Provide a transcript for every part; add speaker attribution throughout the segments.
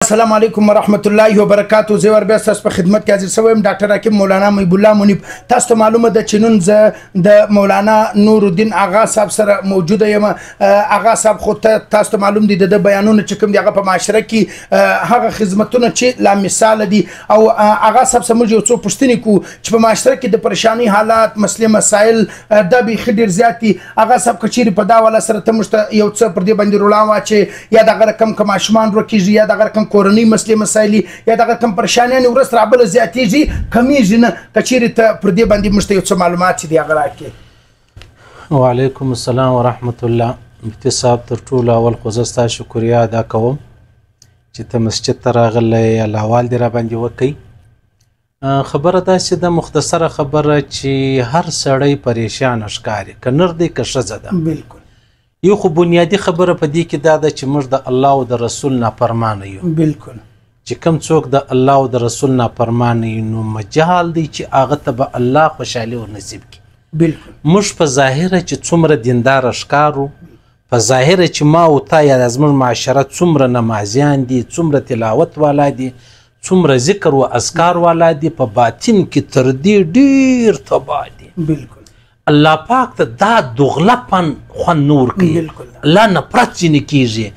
Speaker 1: السلام علیکم ورحمت الله وبرکاتو. زه ور بیا تاسو په خدمت کې حاضر شوم. ډاکټر حکیم مولانا محب الله منیب. تاسو ته معلومه ده چې نن زه د مولانا نور الدین آغا صاحب سره موجوده یم. آغا صاحب خو تاسو ته معلوم دي د بیانونه چې کوم دي هغه په معاشره کې هغه خدمتونه چې لا مثال دي او آغا صاحب سمج یو څو پوښتنې کو چې په معاشره کې د پریشانی حالات مسلې مسائل د به خډیر زیاتی. آغا صاحب کچيري په دا ولا سره ته مشته یو څه پر دې باندې رولا واچي یا دغه رقم کم ماشومان روکیږي یا دغه رقم کورنۍ مسلې مسایل یا دغه کم پریشانیان ورس رابل زیاتېږي کمیږي نه کچيري ته پر دې باندې مشته یو څه معلومات دي هغه راکې.
Speaker 2: وعلیکم السلام ورحمت الله. مفتي صاحب تر ټولو اول خو زه ستا شکریا ادا کوم چې ته مسجد ته راغلی الله وال دې راباندې وکړي. خبره داسې ده مختصره خبره چې هر سړی پریشان ښکاري که نر دی که ښځه ده.
Speaker 1: بالکل
Speaker 2: یو خو بنیادی خبره په دې کې دا ده چې موږ د الله او د رسول نافرمانه یو.
Speaker 1: بالکل
Speaker 2: چې کوم څوک د الله او د رسول نافرمانه یو نو مجال دی چې هغه ته به الله خوشحالي ورنصیب کړي.
Speaker 1: بالکل
Speaker 2: موږ په ظاهره چې څومره دینداره ښکارو په ظاهره چې ما او تا یا زموږ معاشره څومره نمازیان دي څومره تلاوت والا دي څومره ذکر و اذکار والا دي په باطن کې تر دې ډېر تباه دي.
Speaker 1: بالکل
Speaker 2: الله پاک ته دا دغلپن خوند نور کوي. الله نفرت ځینې کېږي.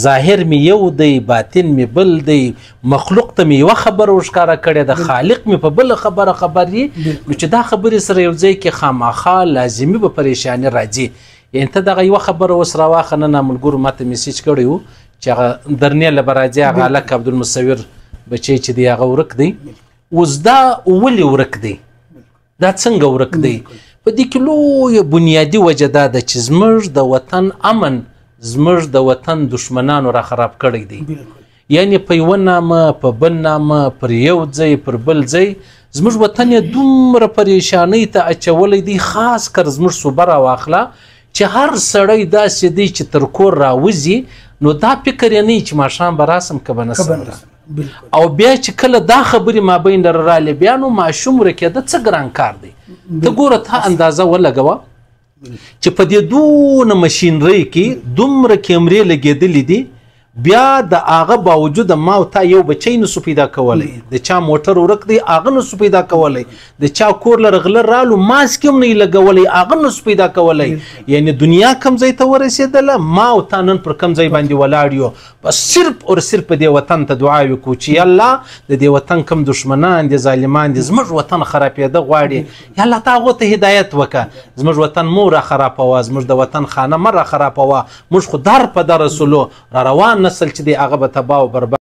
Speaker 2: ظاهر مې یو دی باطن مې بل دی. مخلوق ته مې یوه خبره ورښکاره کړې ده خالق مې په بله خبره خبر وي نو چې دا خبرې سره یو ځای کې خامخا لازمي به پریشاني راځي. یعنې ته دغه یوه خبره اوس راواخه نن ملګرو ماته میسیج کړی و چې هغه درنیله به راځي هغه هلک عبدالمصور بچی چې دی هغه ورک دی. اوس دا ولې ورک دی دا څنګه ورک دی؟ په دې کې لویه بنیادي وجه دا ده چې زموږ د وطن امن زموږ د وطن دشمنانو را خراب کړی دی. یعنې په یوه نامه په بل نامه پر یو ځای پر بل ځای زموږ وطن یې دومره پریشانۍ ته اچولی دی خاص کر زموږ صوبه راواخله چې هر سړی داسې دی چې تر کور راوځي نو دا فکر یې نه چې ماښام به راسم که به نسم او بیا چې کله دا خبرې مابین لره رالې بیا نو ماشوم ورکېده څه ګران کار دی. ته ګوره ته اندازه ولګوه چې په دې دونه مشینرۍ کې دومره کیمرې لګېدلې دي بیا د هغه باوجود ما او تا یو بچی نسو پیدا کولی د چا موټر ورک دی هغه نسو پیدا کولی د چا کور له رغله رالو ماسک هم نه یې لګولی هغه نسو پیدا کولی. یعنې دنیا کم ځای ته ورسېدله ما او تا نن پر کم ځای باندې ولاړ یو بس صرف او صرف په دې وطن ته دعا وکړو چې الله د دې وطن کم دشمنان دي ظالمان دي زموږ وطن خرابېده غواړي یا الله ته هغو ته هدایت وکړه زموږ وطن مو را خرابوه زموږ د وطن خانه مه را خرابوه موږ خو در په در رسولو را روان نسل چې دی هغه به تباه و برباد